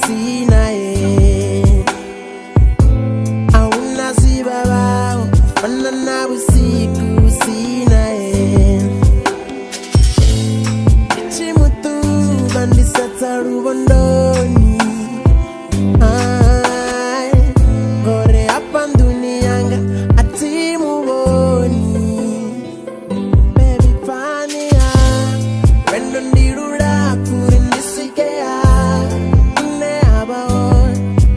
sina auna zibaba fana na usiku sina chimutu bandisata rubondoni gore apan dunianga atimu boni baby fania rendo ndirura kurindisikea ne abao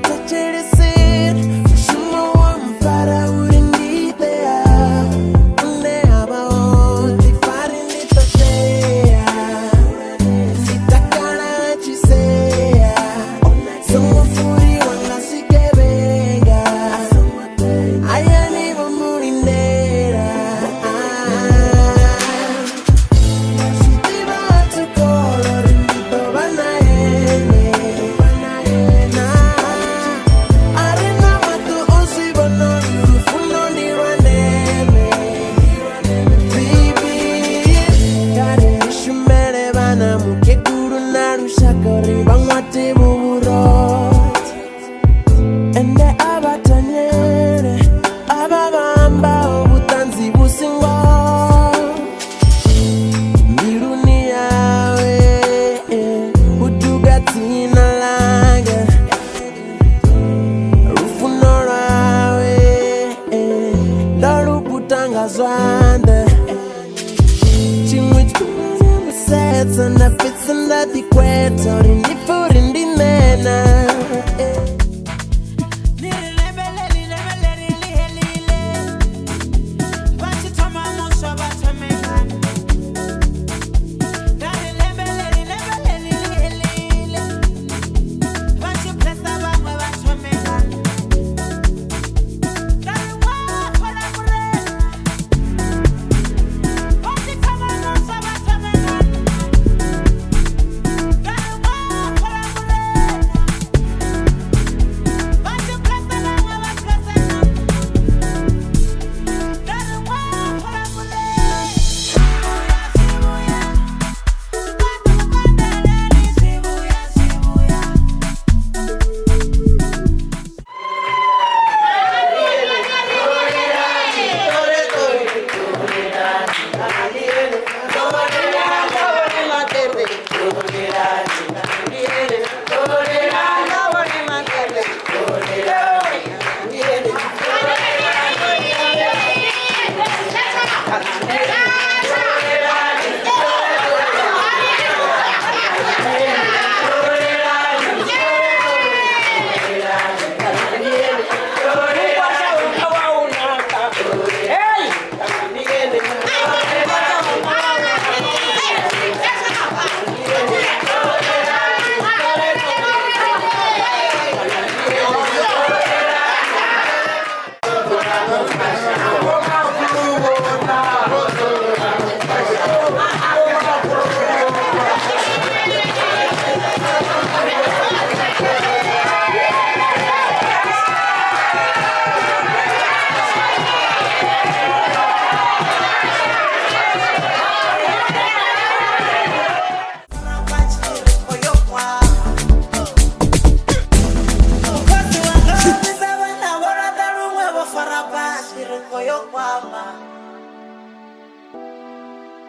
tachirisit shumo wampara urinditea ne abao tifarinditotea sitakana chisea somo furi wangasikebenga ayani vamurindera ende abatanyere ababamba obutanzi busingo mbiruni yawe utugatina langa rufuno lwawe ndoluputanga zwande chimwe chimusetsa napitsa ndatikweta rindifuri ndinena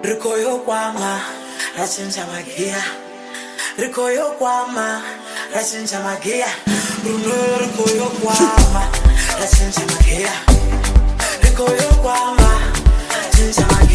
Rikoyo kwama rachinja magia Rikoyo kwama rachinja magia Runo rikoyo kwama rachinja magia Rikoyo kwama rachinja magia